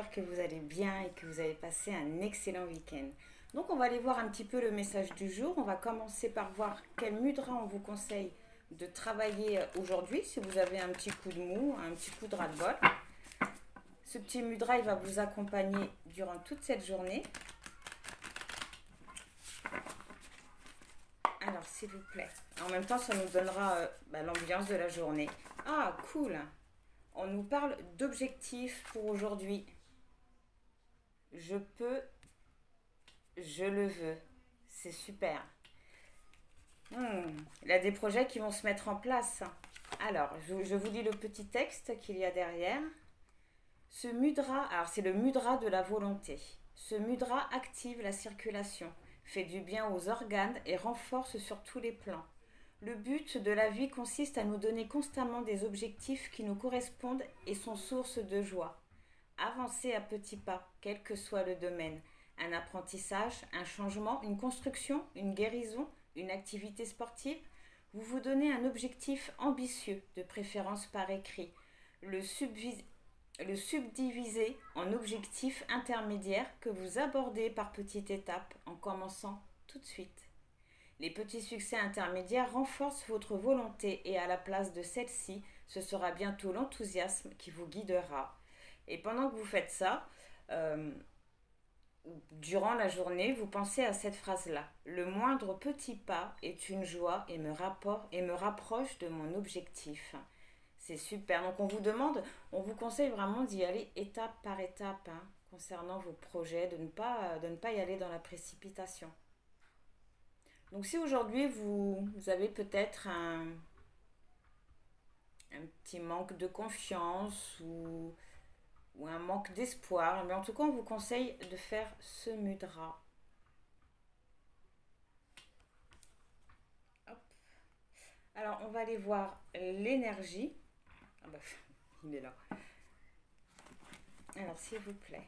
j'espère que vous allez bien et que vous avez passé un excellent week-end. Donc on va aller voir un petit peu le message du jour. On va commencer par voir quel mudra on vous conseille de travailler aujourd'hui si vous avez un petit coup de mou, un petit coup de ras-le-bol. Ce petit mudra, il va vous accompagner durant toute cette journée. Alors s'il vous plaît. En même temps, ça nous donnera l'ambiance de la journée. Ah, cool! On nous parle d'objectifs pour aujourd'hui. Je peux, je le veux. C'est super. Il y a des projets qui vont se mettre en place. Alors, je vous lis le petit texte qu'il y a derrière. Ce mudra, alors c'est le mudra de la volonté. Ce mudra active la circulation, fait du bien aux organes et renforce sur tous les plans. Le but de la vie consiste à nous donner constamment des objectifs qui nous correspondent et sont source de joie. Avancez à petits pas, quel que soit le domaine. Un apprentissage, un changement, une construction, une guérison, une activité sportive. Vous vous donnez un objectif ambitieux, de préférence par écrit. Le subdivisez en objectifs intermédiaires que vous abordez par petites étapes en commençant tout de suite. Les petits succès intermédiaires renforcent votre volonté et à la place de celle-ci, ce sera bientôt l'enthousiasme qui vous guidera. Et pendant que vous faites ça, durant la journée, vous pensez à cette phrase-là. Le moindre petit pas est une joie et me rapproche de mon objectif. C'est super. Donc on vous conseille vraiment d'y aller étape par étape concernant vos projets, de ne pas y aller dans la précipitation. Donc si aujourd'hui vous avez peut-être un petit manque de confiance ou un manque d'espoir, mais en tout cas on vous conseille de faire ce mudra. Hop. Alors on va aller voir l'énergie. Ah bah, il est là. Alors s'il vous plaît,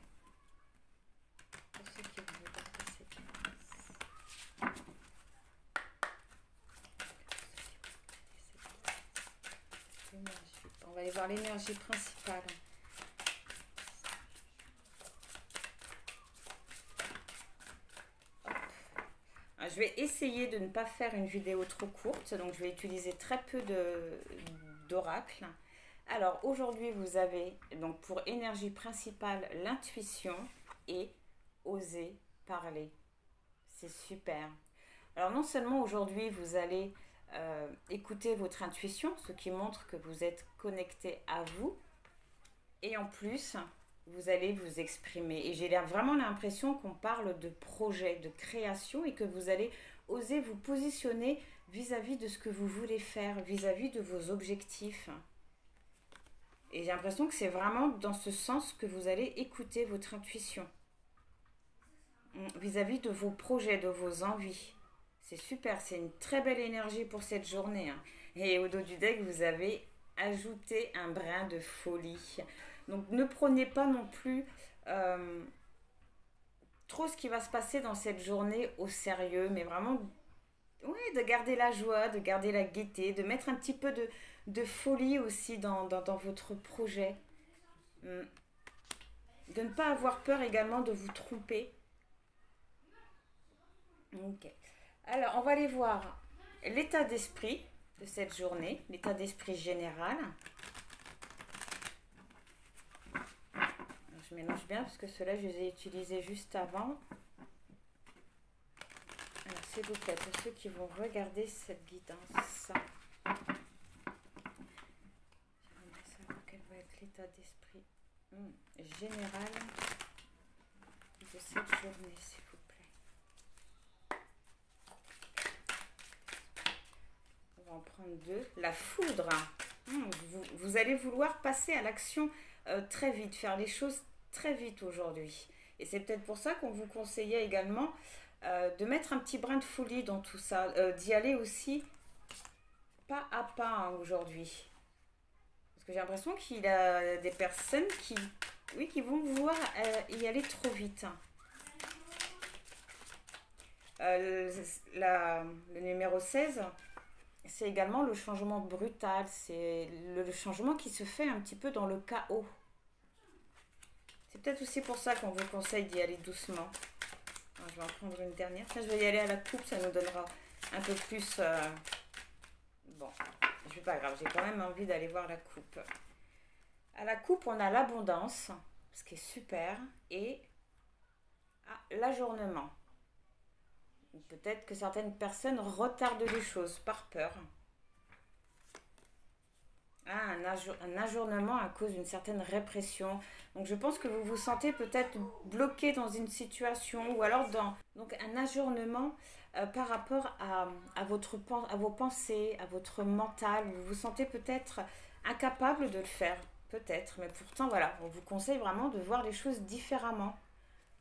pour ceux qui vont regarder cette on va aller voir l'énergie principale. Je vais essayer de ne pas faire une vidéo trop courte, donc je vais utiliser très peu d'oracles. Alors aujourd'hui vous avez donc pour énergie principale l'intuition et oser parler. C'est super. Alors non seulement aujourd'hui vous allez écouter votre intuition, ce qui montre que vous êtes connecté à vous, et en plus vous allez vous exprimer. Et j'ai vraiment l'impression qu'on parle de projet, de création, et que vous allez oser vous positionner vis-à-vis de ce que vous voulez faire, vis-à-vis de vos objectifs. Et j'ai l'impression que c'est vraiment dans ce sens que vous allez écouter votre intuition vis-à-vis de vos projets, de vos envies. C'est super, c'est une très belle énergie pour cette journée. Et au dos du deck, vous avez ajouté un brin de folie. Donc ne prenez pas non plus trop ce qui va se passer dans cette journée au sérieux, mais vraiment de garder la joie, de garder la gaieté, de mettre un petit peu de folie aussi dans votre projet. De ne pas avoir peur également de vous tromper. Ok. Alors, on va aller voir l'état d'esprit de cette journée, l'état d'esprit général. Je mélange bien parce que ceux-là, je les ai utilisés juste avant. Alors, s'il vous plaît, pour ceux qui vont regarder cette guidance, j'aimerais savoir quel va être l'état d'esprit général de cette journée, s'il vous plaît. On va en prendre deux. La foudre. Vous allez vouloir passer à l'action très vite, faire les choses très vite aujourd'hui. Et c'est peut-être pour ça qu'on vous conseillait également de mettre un petit brin de folie dans tout ça, d'y aller aussi pas à pas aujourd'hui. Parce que j'ai l'impression qu'il y a des personnes qui vont vouloir y aller trop vite. Le numéro 16, c'est également le changement brutal. C'est le changement qui se fait un petit peu dans le chaos. C'est peut-être aussi pour ça qu'on vous conseille d'y aller doucement. Alors, je vais en prendre une dernière. Tiens, je vais y aller à la coupe, ça nous donnera un peu plus... Bon, je pas grave, j'ai quand même envie d'aller voir la coupe. À la coupe, on a l'abondance, ce qui est super, et l'ajournement. Peut-être que certaines personnes retardent les choses par peur. Un ajournement à cause d'une certaine répression. Donc je pense que vous vous sentez peut-être bloqué dans une situation ou alors dans donc un ajournement par rapport à vos pensées, à votre mental. Vous vous sentez peut-être incapable de le faire, peut-être. Mais pourtant, voilà, on vous conseille vraiment de voir les choses différemment.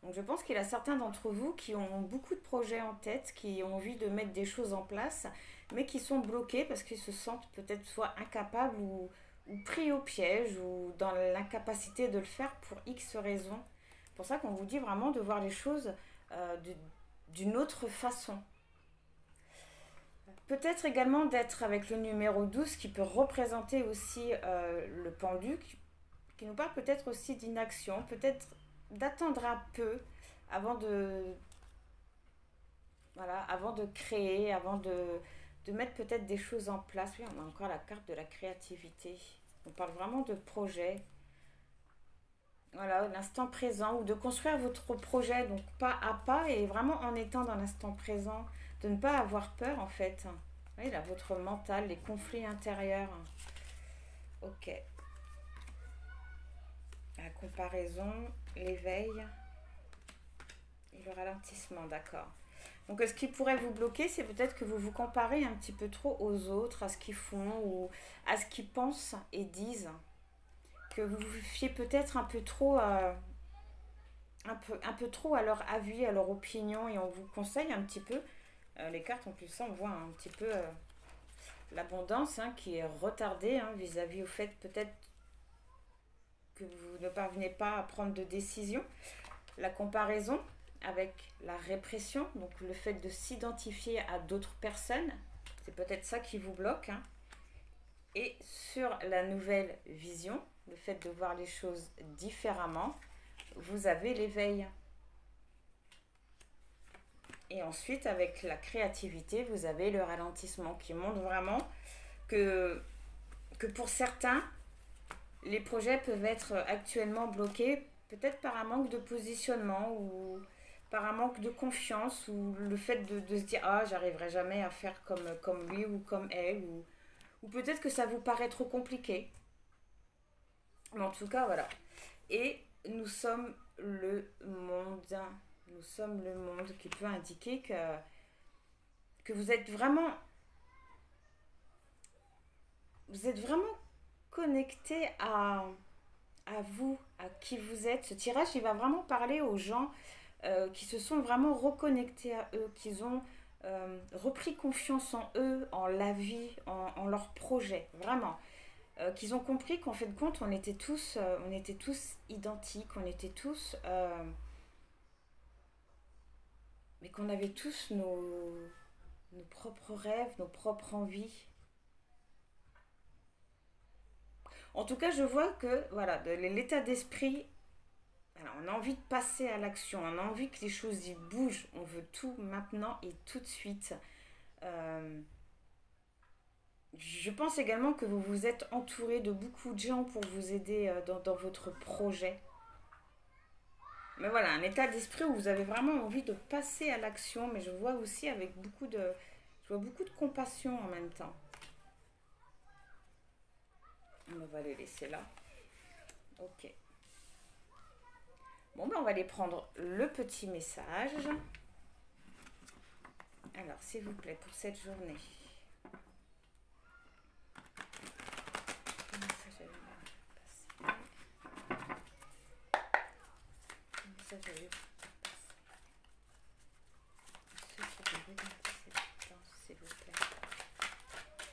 Donc je pense qu'il y a certains d'entre vous qui ont beaucoup de projets en tête, qui ont envie de mettre des choses en place, mais qui sont bloqués parce qu'ils se sentent peut-être soit incapables ou pris au piège ou dans l'incapacité de le faire pour X raisons. C'est pour ça qu'on vous dit vraiment de voir les choses d'une autre façon. Peut-être également d'être avec le numéro 12 qui peut représenter aussi le pendu, qui nous parle peut-être aussi d'inaction, peut-être d'attendre un peu avant avant de créer, avant de mettre peut-être des choses en place. Oui, on a encore la carte de la créativité. On parle vraiment de projet. Voilà, l'instant présent ou de construire votre projet, donc pas à pas et vraiment en étant dans l'instant présent, de ne pas avoir peur en fait. Oui, là, votre mental, les conflits intérieurs. Ok. La comparaison, l'éveil et le ralentissement, d'accord. Donc ce qui pourrait vous bloquer, c'est peut-être que vous vous comparez un petit peu trop aux autres, à ce qu'ils font ou à ce qu'ils pensent et disent. Que vous vous fiez peut-être un peu trop un peu trop à leur avis, à leur opinion et on vous conseille un petit peu. Les cartes en plus ça on voit un petit peu l'abondance qui est retardée vis-à-vis au fait peut-être que vous ne parvenez pas à prendre de décision. La comparaison avec la répression, donc le fait de s'identifier à d'autres personnes, c'est peut-être ça qui vous bloque. Et sur la nouvelle vision, le fait de voir les choses différemment, vous avez l'éveil. Et ensuite, avec la créativité, vous avez le ralentissement qui montre vraiment que pour certains, les projets peuvent être actuellement bloqués, peut-être par un manque de positionnement ou par un manque de confiance ou le fait de se dire « Ah, j'arriverai jamais à faire comme lui ou comme elle » ou peut-être que ça vous paraît trop compliqué. Mais en tout cas, voilà. Et nous sommes le monde. Nous sommes le monde qui peut indiquer que vous êtes vraiment connecté à vous, à qui vous êtes. Ce tirage, il va vraiment parler aux gens qui se sont vraiment reconnectés à eux, qui ont repris confiance en eux, en la vie, en leur projet, vraiment. Qu'ils ont compris qu'en fait de compte, on était tous identiques, on était tous... mais qu'on avait tous nos propres rêves, nos propres envies. En tout cas, je vois que voilà, l'état d'esprit, alors, on a envie de passer à l'action, on a envie que les choses y bougent, on veut tout maintenant et tout de suite. Je pense également que vous vous êtes entouré de beaucoup de gens pour vous aider dans votre projet. Mais voilà, un état d'esprit où vous avez vraiment envie de passer à l'action, mais je vois aussi avec je vois beaucoup de compassion en même temps. On va les laisser là. Ok. Bon, ben on va aller prendre le petit message. Alors, s'il vous plaît, pour cette journée.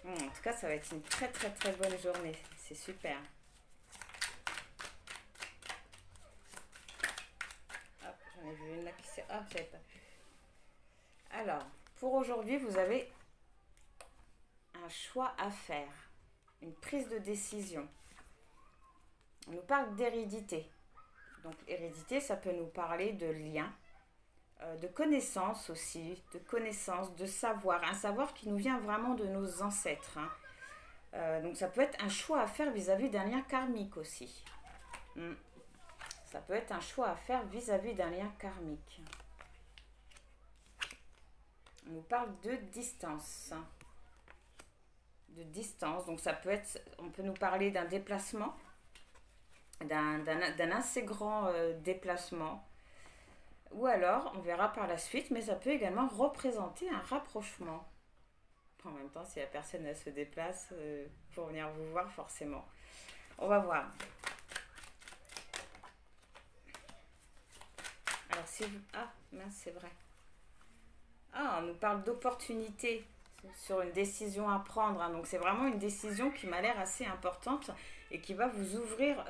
En tout cas, ça va être une très très très bonne journée. C'est super. Hop, j'en ai vu une là qui s'est... Hop, j'avais pas vu. Alors, pour aujourd'hui, vous avez un choix à faire. Une prise de décision. On nous parle d'hérédité. Donc hérédité, ça peut nous parler de liens, de connaissances aussi, de connaissances, de savoir, un savoir qui nous vient vraiment de nos ancêtres. Hein. Donc ça peut être un choix à faire vis-à-vis d'un lien karmique aussi. Ça peut être un choix à faire vis-à-vis d'un lien karmique. On nous parle de distance. De distance, donc ça peut être, on peut nous parler d'un déplacement, d'un assez grand déplacement. Ou alors, on verra par la suite, mais ça peut également représenter un rapprochement. En même temps, si la personne elle se déplace pour venir vous voir, forcément. On va voir. Alors, si vous... Ah, mince, c'est vrai. Ah, on nous parle d'opportunité sur une décision à prendre. Hein. Donc, c'est vraiment une décision qui m'a l'air assez importante et qui va vous ouvrir,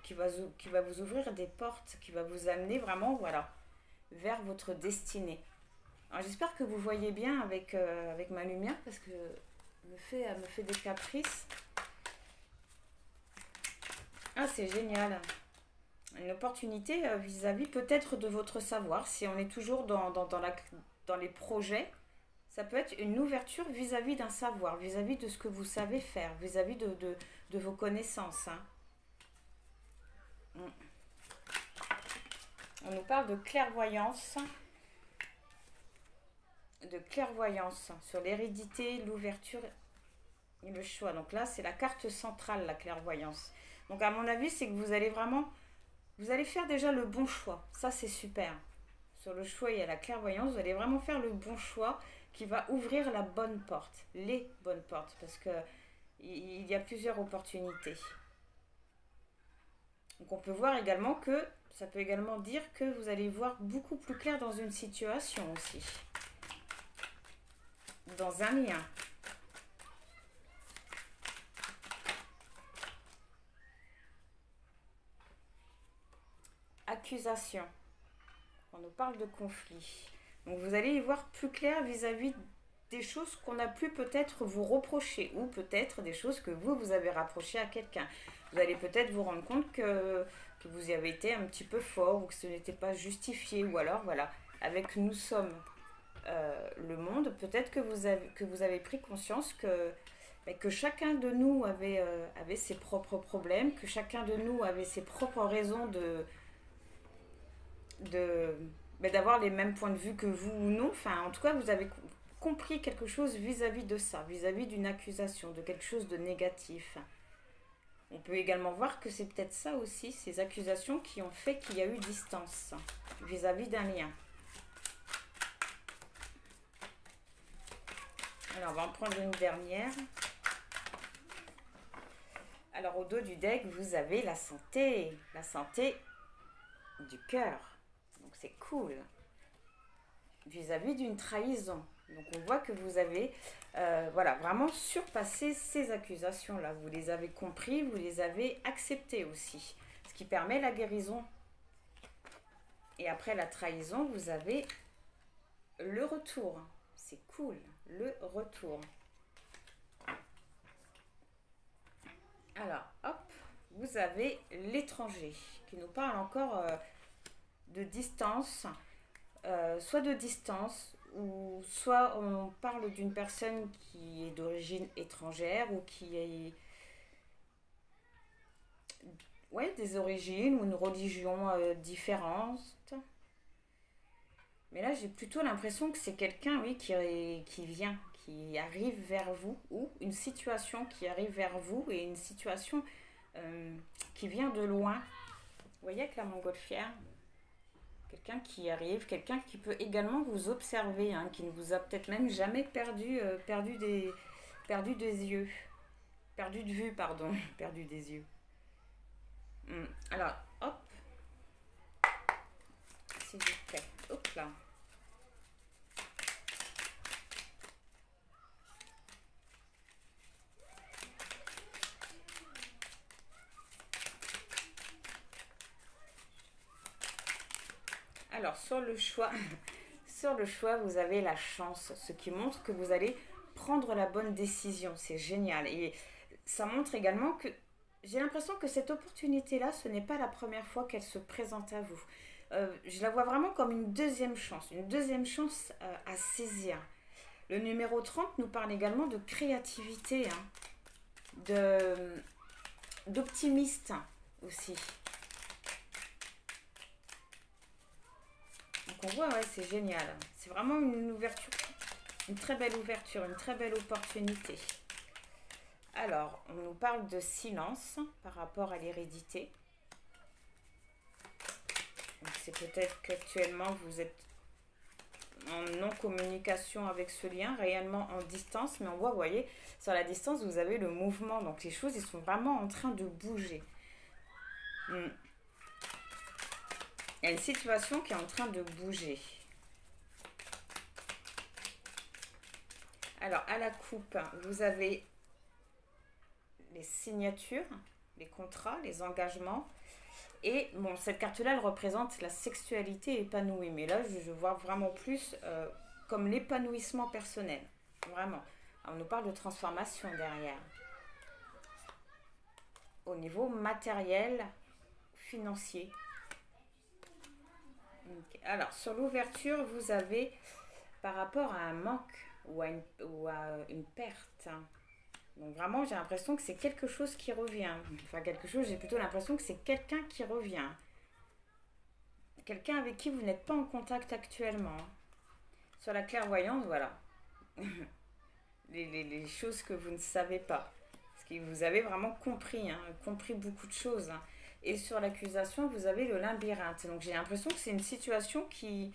qui va vous ouvrir des portes, qui va vous amener vraiment, voilà, vers votre destinée. Alors, j'espère que vous voyez bien avec ma lumière parce que elle me fait des caprices. Ah, c'est génial. Une opportunité vis-à-vis peut-être de votre savoir. Si on est toujours dans les projets, ça peut être une ouverture vis-à-vis d'un savoir, vis-à-vis de ce que vous savez faire, vis-à-vis de vos connaissances. Hein. On nous parle de clairvoyance sur l'hérédité, l'ouverture et le choix. Donc là, c'est la carte centrale, la clairvoyance. Donc à mon avis, c'est que vous allez faire déjà le bon choix. Ça, c'est super. Sur le choix, il y a la clairvoyance. Vous allez vraiment faire le bon choix qui va ouvrir la bonne porte, les bonnes portes, parce que il y a plusieurs opportunités. Donc on peut voir également que ça peut également dire que vous allez voir beaucoup plus clair dans une situation aussi. Dans un lien. Accusation. On nous parle de conflit. Donc vous allez y voir plus clair vis-à-vis des choses qu'on a pu peut-être vous reprocher ou peut-être des choses que vous avez rapprochées à quelqu'un. Vous allez peut-être vous rendre compte que vous y avez été un petit peu fort ou que ce n'était pas justifié ou alors voilà, avec nous sommes le monde, peut-être que vous avez pris conscience que chacun de nous avait ses propres problèmes, que chacun de nous avait ses propres raisons d'avoir les mêmes points de vue que vous ou non. Enfin, en tout cas, vous avez compris quelque chose vis-à-vis de ça, vis-à-vis d'une accusation, de quelque chose de négatif. On peut également voir que c'est peut-être ça aussi, ces accusations qui ont fait qu'il y a eu distance vis-à-vis d'un lien. Alors, on va en prendre une dernière. Alors, au dos du deck, vous avez la santé du cœur. Donc, c'est cool. Vis-à-vis d'une trahison. Donc, on voit que vous avez voilà, vraiment surpassé ces accusations-là. Vous les avez compris, vous les avez acceptées aussi. Ce qui permet la guérison. Et après la trahison, vous avez le retour. C'est cool. Le retour. Alors, hop, vous avez l'étranger qui nous parle encore de distance, soit de distance, ou soit on parle d'une personne qui est d'origine étrangère ou qui est des origines ou une religion différente. Mais là, j'ai plutôt l'impression que c'est quelqu'un, oui, qui vient, qui arrive vers vous, ou une situation qui arrive vers vous, et une situation qui vient de loin. Vous voyez avec la montgolfière, quelqu'un qui arrive, quelqu'un qui peut également vous observer, hein, qui ne vous a peut-être même jamais perdu des yeux. Perdu de vue, pardon. Perdu des yeux. Alors, hop. S'il vous plaît. Hop là. Alors, sur le choix, vous avez la chance, ce qui montre que vous allez prendre la bonne décision. C'est génial. Et ça montre également que j'ai l'impression que cette opportunité-là, ce n'est pas la première fois qu'elle se présente à vous. Je la vois vraiment comme une deuxième chance à saisir. Le numéro 30 nous parle également de créativité, hein, d'optimiste aussi. Donc on voit, ouais, c'est génial. C'est vraiment une ouverture, une très belle ouverture, une très belle opportunité. Alors, on nous parle de silence par rapport à l'hérédité. C'est peut-être qu'actuellement vous êtes en non-communication avec ce lien, réellement en distance, mais on voit, vous voyez, sur la distance, vous avez le mouvement, donc les choses, ils sont vraiment en train de bouger. Il y a une situation qui est en train de bouger. Alors, à la coupe, vous avez les signatures, les contrats, les engagements. Et bon, cette carte-là, elle représente la sexualité épanouie. Mais là, je vois vraiment plus comme l'épanouissement personnel. Vraiment. Alors, on nous parle de transformation derrière. Au niveau matériel, financier. Okay. Alors, sur l'ouverture, vous avez, par rapport à un manque ou à une perte, hein. Donc vraiment, j'ai l'impression que c'est quelque chose qui revient. Enfin, quelque chose, j'ai plutôt l'impression que c'est quelqu'un qui revient. Quelqu'un avec qui vous n'êtes pas en contact actuellement. Sur la clairvoyance, voilà. les choses que vous ne savez pas. Parce que vous avez vraiment compris, hein, compris beaucoup de choses. Hein. Et sur l'accusation, vous avez le labyrinthe. Donc j'ai l'impression que c'est une situation qui...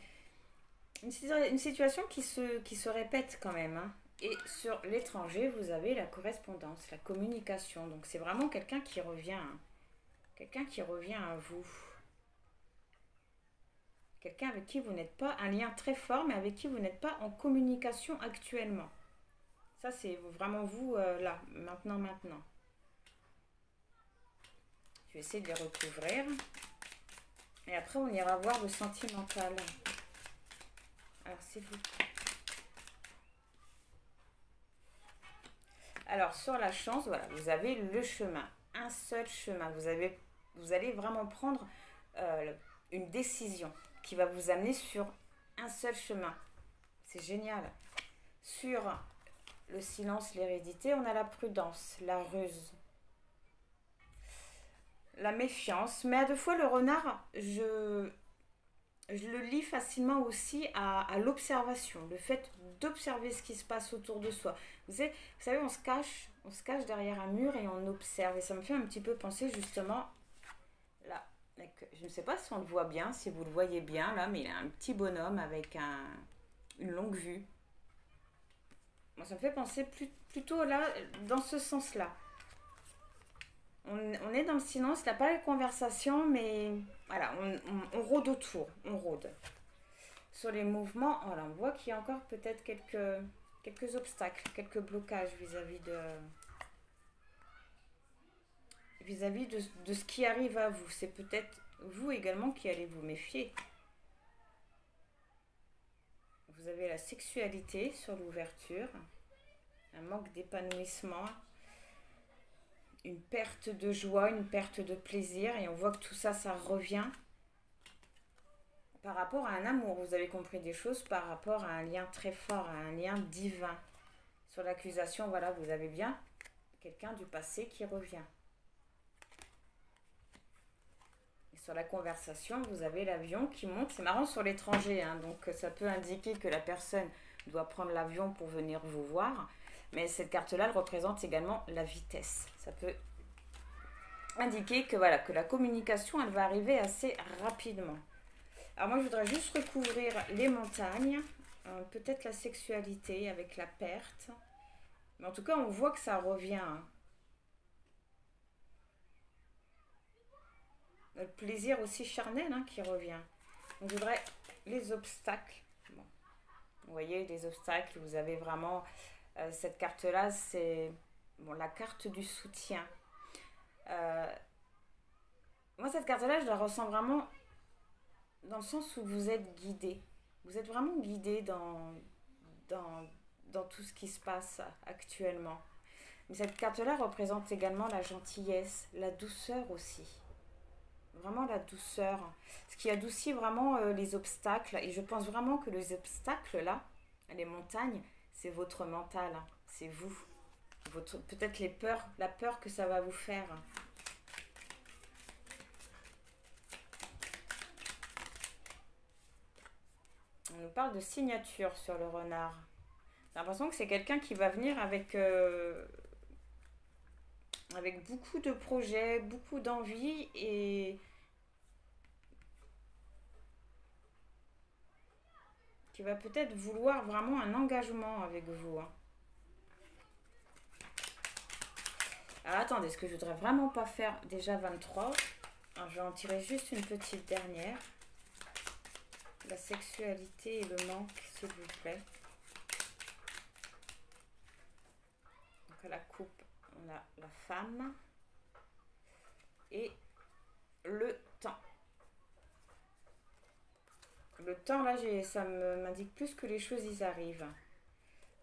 Une situation qui se répète quand même. Hein. Et sur l'étranger, vous avez la correspondance, la communication. Donc c'est vraiment quelqu'un qui revient. Hein. Quelqu'un qui revient à vous. Quelqu'un avec qui vous n'êtes pas, un lien très fort, mais avec qui vous n'êtes pas en communication actuellement. Ça, c'est vraiment vous, là, maintenant. Je vais essayer de les recouvrir. Et après, on ira voir le sentimental. Alors, c'est vous. Alors, sur la chance, voilà, vous avez le chemin. Un seul chemin. Vous allez vraiment prendre une décision qui va vous amener sur un seul chemin. C'est génial. Sur le silence, l'hérédité, on a la prudence, la ruse, la méfiance. Mais à deux fois, le renard, je le lis facilement aussi à l'observation, le fait d'observer ce qui se passe autour de soi. Vous savez, on se cache derrière un mur et on observe. Et ça me fait un petit peu penser justement, là, je ne sais pas si on le voit bien, si vous le voyez bien là, mais il a un petit bonhomme avec une longue vue. Moi, ça me fait penser plutôt là, dans ce sens-là. On est dans le silence, il n'y a pas la conversation, mais voilà, on rôde autour, on rôde. Sur les mouvements, voilà, on voit qu'il y a encore peut-être quelques obstacles, quelques blocages vis-à-vis de ce qui arrive à vous. C'est peut-être vous également qui allez vous méfier. Vous avez la sexualité sur l'ouverture, un manque d'épanouissement, une perte de joie, une perte de plaisir, et on voit que tout ça, ça revient par rapport à un amour. Vous avez compris des choses par rapport à un lien très fort, à un lien divin. Sur l'accusation, voilà, vous avez bien quelqu'un du passé qui revient. Et sur la conversation, vous avez l'avion qui monte. C'est marrant sur l'étranger, hein, donc ça peut indiquer que la personne doit prendre l'avion pour venir vous voir. Mais cette carte-là, elle représente également la vitesse. Ça peut indiquer que, voilà, que la communication, elle va arriver assez rapidement. Alors moi, je voudrais juste recouvrir les montagnes, peut-être la sexualité avec la perte. Mais en tout cas, on voit que ça revient. Hein. Le plaisir aussi charnel, hein, qui revient. Donc, je voudrais les obstacles. Bon. Vous voyez, les obstacles, vous avez vraiment... cette carte-là, c'est bon, la carte du soutien. Moi, cette carte-là, je la ressens vraiment dans le sens où vous êtes guidé. Vous êtes vraiment guidé dans tout ce qui se passe actuellement. Mais cette carte-là représente également la gentillesse, la douceur aussi. Vraiment la douceur. Ce qui adoucit vraiment les obstacles. Et je pense vraiment que les obstacles là, les montagnes, c'est votre mental. Hein. C'est vous. Peut-être les peurs, la peur que ça va vous faire. On nous parle de signature sur le renard. J'ai l'impression que c'est quelqu'un qui va venir avec beaucoup de projets, beaucoup d'envie et qui va peut-être vouloir vraiment un engagement avec vous. Hein. Alors attendez, ce que je voudrais vraiment pas faire déjà 23. Alors, je vais en tirer juste une petite dernière. La sexualité et le manque, s'il vous plaît. Donc à la coupe, on a la femme et le temps. Le temps, là, ça m'indique plus que les choses, y arrivent.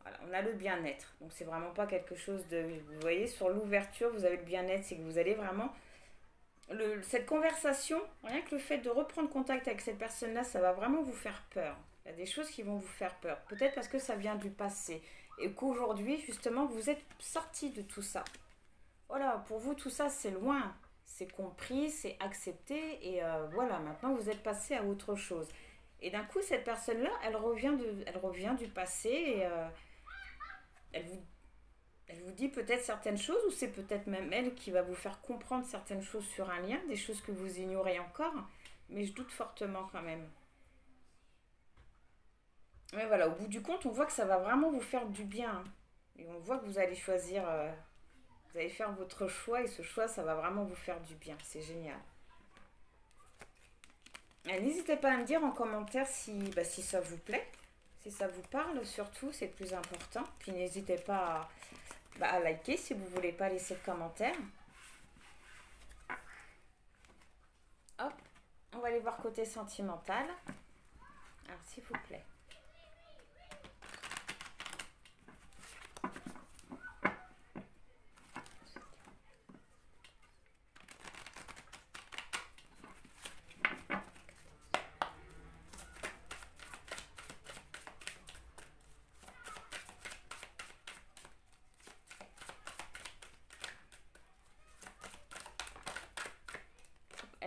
Voilà, on a le bien-être. Donc, c'est vraiment pas quelque chose de... Vous voyez, sur l'ouverture, vous avez le bien-être. C'est que vous allez vraiment... cette conversation, rien que le fait de reprendre contact avec cette personne-là, ça va vraiment vous faire peur. Il y a des choses qui vont vous faire peur. Peut-être parce que ça vient du passé. Et qu'aujourd'hui, justement, vous êtes sorti de tout ça. Voilà, pour vous, tout ça, c'est loin. C'est compris, c'est accepté. Et voilà, maintenant, vous êtes passé à autre chose. Et d'un coup, cette personne-là, elle revient du passé et elle vous dit peut-être certaines choses ou c'est peut-être même elle qui va vous faire comprendre certaines choses sur un lien, des choses que vous ignorez encore, mais je doute fortement quand même. Mais voilà, au bout du compte, on voit que ça va vraiment vous faire du bien. Hein. Et on voit que vous allez choisir, vous allez faire votre choix et ce choix, ça va vraiment vous faire du bien. C'est génial. N'hésitez pas à me dire en commentaire si ça vous plaît, si ça vous parle surtout, c'est le plus important. Puis n'hésitez pas à liker si vous ne voulez pas laisser de commentaires. Hop, on va aller voir côté sentimental. Alors s'il vous plaît.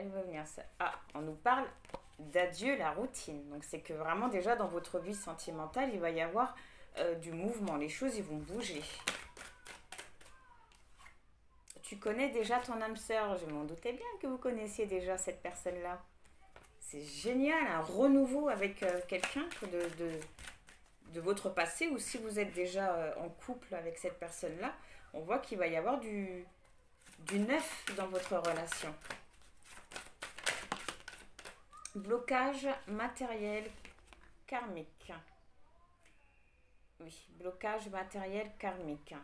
Elle va venir. Ah, on nous parle d'adieu la routine. Donc c'est que vraiment déjà dans votre vie sentimentale, il va y avoir du mouvement. Les choses, ils vont bouger. Tu connais déjà ton âme sœur. Je m'en doutais bien que vous connaissiez déjà cette personne-là. C'est génial, un renouveau avec quelqu'un de votre passé ou si vous êtes déjà en couple avec cette personne-là, on voit qu'il va y avoir du neuf dans votre relation. Blocage matériel karmique. Oui, blocage matériel karmique.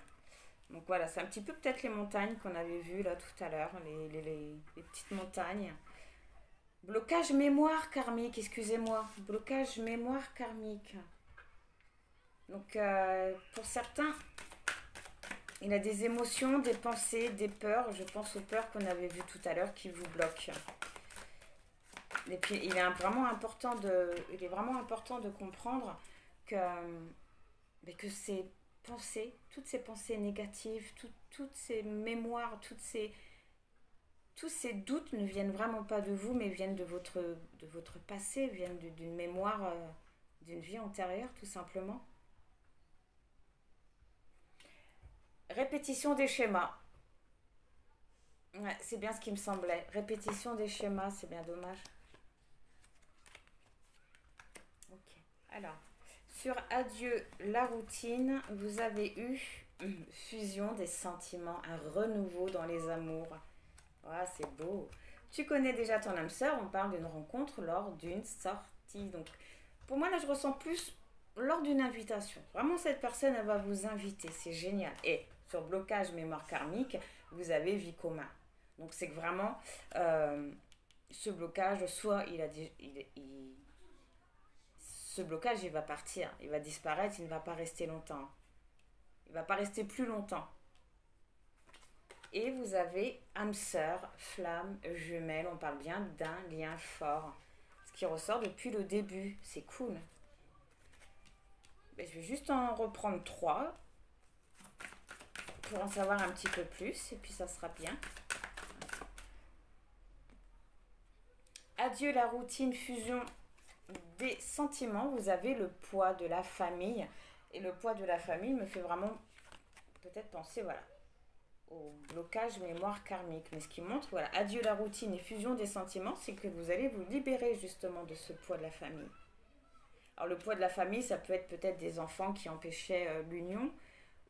Donc voilà, c'est un petit peu peut-être les montagnes qu'on avait vues là tout à l'heure, les petites montagnes. Blocage mémoire karmique, excusez-moi. Blocage mémoire karmique. Donc pour certains, il a des émotions, des pensées, des peurs. Je pense aux peurs qu'on avait vues tout à l'heure qui vous bloquent. Et puis il est vraiment important de comprendre que ces pensées, toutes ces pensées négatives, toutes ces mémoires, tous ces doutes ne viennent vraiment pas de vous, mais viennent de votre passé, viennent d'une mémoire, d'une vie antérieure, tout simplement. Répétition des schémas. Ouais, c'est bien ce qui me semblait. Répétition des schémas, c'est bien dommage. Ok. Alors, sur adieu la routine, vous avez eu une fusion des sentiments, un renouveau dans les amours. Ah, c'est beau. Tu connais déjà ton âme sœur, on parle d'une rencontre lors d'une sortie. Donc, pour moi, là, je ressens plus lors d'une invitation. Vraiment, cette personne, elle va vous inviter. C'est génial. Et sur blocage mémoire karmique, vous avez vie commune. Donc, c'est que vraiment, ce blocage, soit ce blocage, il va partir. Il va disparaître, il ne va pas rester longtemps. Il ne va pas rester plus longtemps. Et vous avez âme sœur, flamme, jumelle. On parle bien d'un lien fort. Ce qui ressort depuis le début. C'est cool. Je vais juste en reprendre 3 pour en savoir un petit peu plus. Et puis ça sera bien. Adieu la routine, fusion des sentiments. Vous avez le poids de la famille. Et le poids de la famille me fait vraiment peut-être penser, voilà, au blocage mémoire karmique. Mais ce qui montre, voilà, adieu la routine et fusion des sentiments, c'est que vous allez vous libérer justement de ce poids de la famille. Alors le poids de la famille, ça peut être peut-être des enfants qui empêchaient l'union,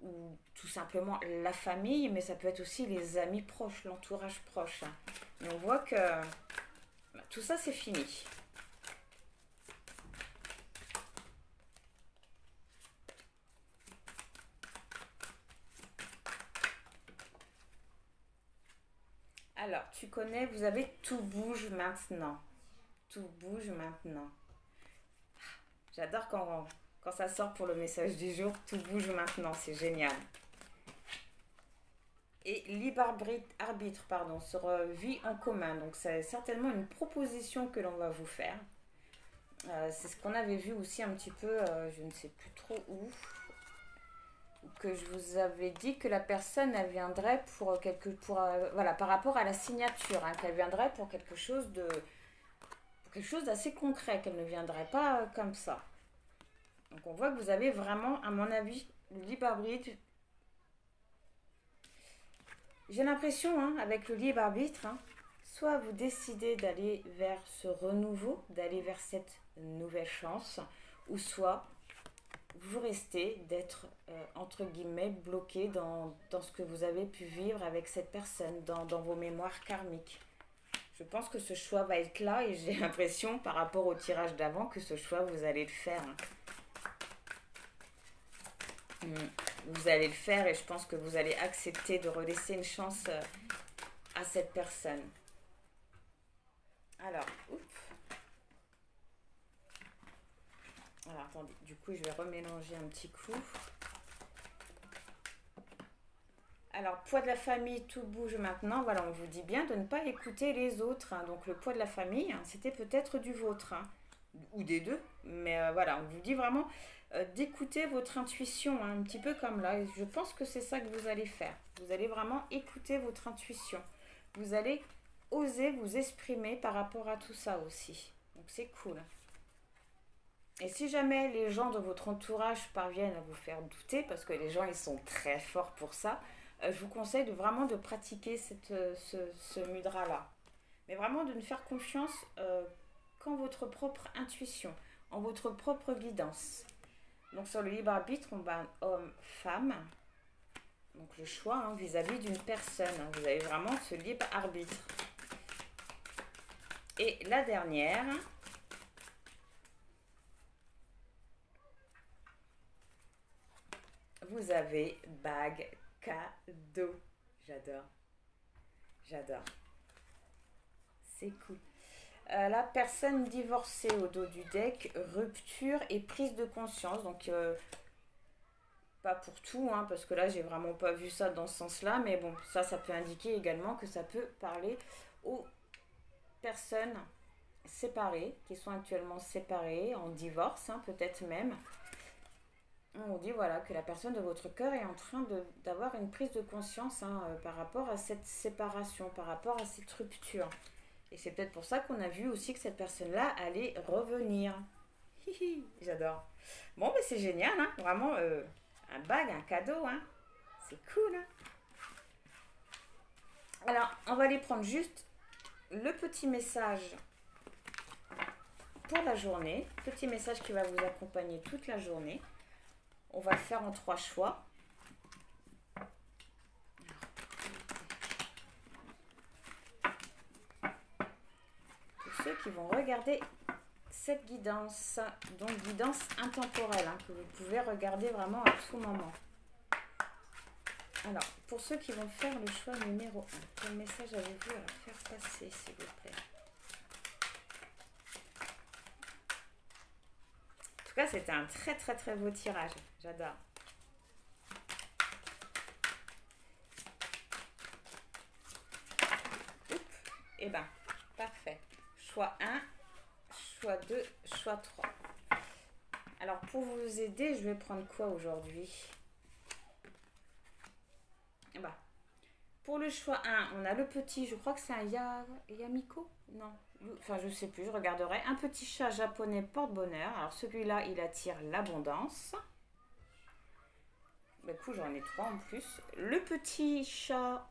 ou tout simplement la famille, mais ça peut être aussi les amis proches, l'entourage proche. Et on voit que tout ça, c'est fini. Alors, tu connais, vous avez tout bouge maintenant. Tout bouge maintenant. J'adore quand ça sort pour le message du jour. Tout bouge maintenant, c'est génial. Et libre arbitre, pardon, sur vie en commun. Donc, c'est certainement une proposition que l'on va vous faire. C'est ce qu'on avait vu aussi un petit peu, je ne sais plus trop où, que je vous avais dit que la personne, elle viendrait voilà, par rapport à la signature, hein, qu'elle viendrait pour quelque chose d'assez concret, qu'elle ne viendrait pas comme ça. Donc on voit que vous avez vraiment, à mon avis, le libre arbitre. J'ai l'impression, hein, avec le libre arbitre, hein, soit vous décidez d'aller vers ce renouveau, d'aller vers cette nouvelle chance, ou soit vous restez d'être, entre guillemets, bloqué dans ce que vous avez pu vivre avec cette personne, dans vos mémoires karmiques. Je pense que ce choix va être là et j'ai l'impression, par rapport au tirage d'avant, que ce choix, vous allez le faire. Vous allez le faire et je pense que vous allez accepter de relaisser une chance à cette personne. Alors, oups. Alors, attendez, du coup, je vais remélanger un petit coup. Alors, poids de la famille, tout bouge maintenant. Voilà, on vous dit bien de ne pas écouter les autres. Hein. Donc, le poids de la famille, hein, c'était peut-être du vôtre, hein, ou des deux. Mais voilà, on vous dit vraiment d'écouter votre intuition, hein, un petit peu comme là. Et je pense que c'est ça que vous allez faire. Vous allez vraiment écouter votre intuition. Vous allez oser vous exprimer par rapport à tout ça aussi. Donc, c'est cool. Et si jamais les gens de votre entourage parviennent à vous faire douter, parce que les gens, ils sont très forts pour ça, je vous conseille vraiment de pratiquer ce mudra-là. Mais vraiment de ne faire confiance qu'en votre propre intuition, en votre propre guidance. Donc sur le libre arbitre, on va homme-femme. Donc le choix, hein, vis-à-vis d'une personne. Hein, vous avez vraiment ce libre arbitre. Et la dernière, vous avez bague cadeau. J'adore. J'adore. C'est cool. La personne divorcée au dos du deck, rupture et prise de conscience. Donc, pas pour tout, hein, parce que là, j'ai vraiment pas vu ça dans ce sens-là. Mais bon, ça peut indiquer également que ça peut parler aux personnes séparées, qui sont actuellement séparées, en divorce, hein, peut-être même. On dit voilà que la personne de votre cœur est en train d'avoir une prise de conscience, hein, par rapport à cette séparation, par rapport à cette rupture. Et c'est peut-être pour ça qu'on a vu aussi que cette personne-là allait revenir. J'adore. Bon, mais c'est génial, hein, vraiment un bague, un cadeau, hein. C'est cool. Hein. Alors, on va aller prendre juste le petit message pour la journée. Petit message qui va vous accompagner toute la journée. On va le faire en 3 choix. Pour ceux qui vont regarder cette guidance, donc guidance intemporelle, hein, que vous pouvez regarder vraiment à tout moment. Alors, pour ceux qui vont faire le choix numéro 1, quel message avez-vous à faire passer, s'il vous plaît? En tout cas, c'était un très très très beau tirage. J'adore. Eh ben, parfait. Choix 1, choix 2, choix 3. Alors, pour vous aider, je vais prendre quoi aujourd'hui? Eh ben, pour le choix 1, on a le petit, je crois que c'est un Yamiko? Non, enfin je sais plus, je regarderai. Un petit chat japonais porte-bonheur. Alors celui-là, il attire l'abondance. Du coup, j'en ai 3 en plus. Le petit chat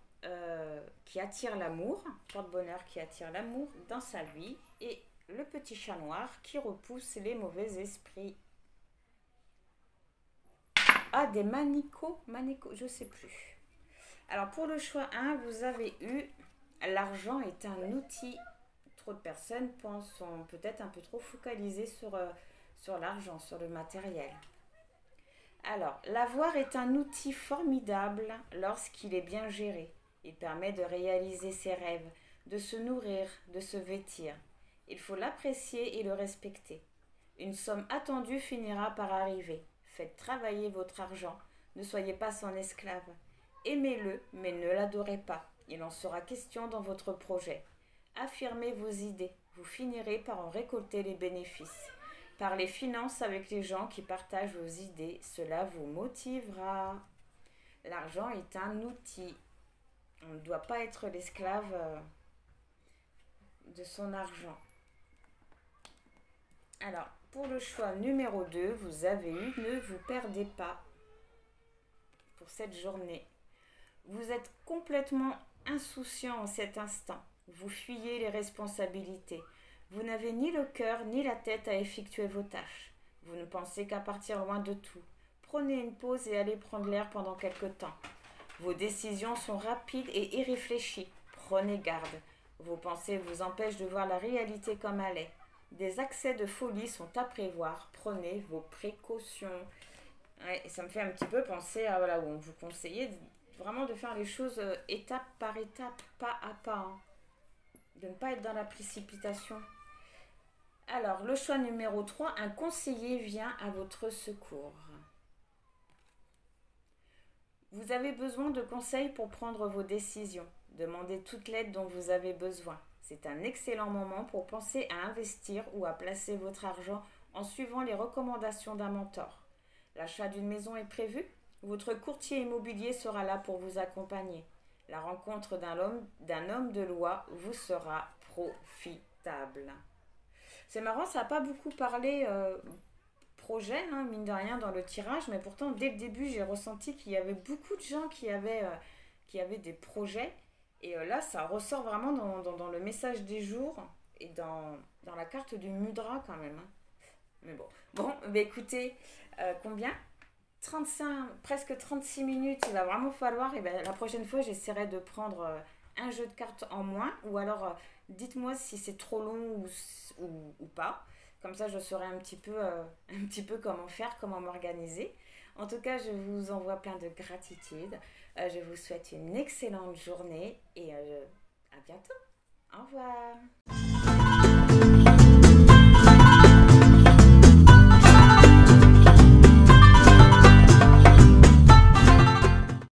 qui attire l'amour, porte-bonheur qui attire l'amour dans sa vie. Et le petit chat noir qui repousse les mauvais esprits. Ah, des manico, je sais plus. Alors pour le choix 1, vous avez eu l'argent est un outil. Trop de personnes sont peut-être un peu trop focalisées sur l'argent, sur le matériel. Alors, l'avoir est un outil formidable lorsqu'il est bien géré. Il permet de réaliser ses rêves, de se nourrir, de se vêtir. Il faut l'apprécier et le respecter. Une somme attendue finira par arriver. Faites travailler votre argent. Ne soyez pas son esclave. Aimez-le, mais ne l'adorez pas. Il en sera question dans votre projet. Affirmez vos idées. Vous finirez par en récolter les bénéfices. Parlez finances avec les gens qui partagent vos idées. Cela vous motivera. L'argent est un outil. On ne doit pas être l'esclave de son argent. Alors, pour le choix numéro 2, vous avez eu « Ne vous perdez pas » pour cette journée. Vous êtes complètement insouciant en cet instant. Vous fuyez les responsabilités. Vous n'avez ni le cœur ni la tête à effectuer vos tâches. Vous ne pensez qu'à partir loin de tout. Prenez une pause et allez prendre l'air pendant quelque temps. Vos décisions sont rapides et irréfléchies. Prenez garde. Vos pensées vous empêchent de voir la réalité comme elle est. Des accès de folie sont à prévoir. Prenez vos précautions. Ouais, ça me fait un petit peu penser à voilà, où on vous conseillait vraiment de faire les choses étape par étape, pas à pas. Hein. De ne pas être dans la précipitation. Alors, le choix numéro 3, un conseiller vient à votre secours. Vous avez besoin de conseils pour prendre vos décisions. Demandez toute l'aide dont vous avez besoin. C'est un excellent moment pour penser à investir ou à placer votre argent en suivant les recommandations d'un mentor. L'achat d'une maison est prévu? Votre courtier immobilier sera là pour vous accompagner. La rencontre d'un homme de loi vous sera profitable. C'est marrant, ça n'a pas beaucoup parlé projet, hein, mine de rien, dans le tirage, mais pourtant, dès le début, j'ai ressenti qu'il y avait beaucoup de gens qui avaient des projets. Et là, ça ressort vraiment dans le message des jours et dans la carte du Mudra quand même. Hein. Mais bon, bah écoutez, combien 35, presque 36 minutes, il va vraiment falloir, et ben, la prochaine fois j'essaierai de prendre un jeu de cartes en moins, ou alors dites-moi si c'est trop long ou pas, comme ça je saurai un petit peu comment faire, comment m'organiser. En tout cas, je vous envoie plein de gratitude, je vous souhaite une excellente journée et à bientôt, au revoir.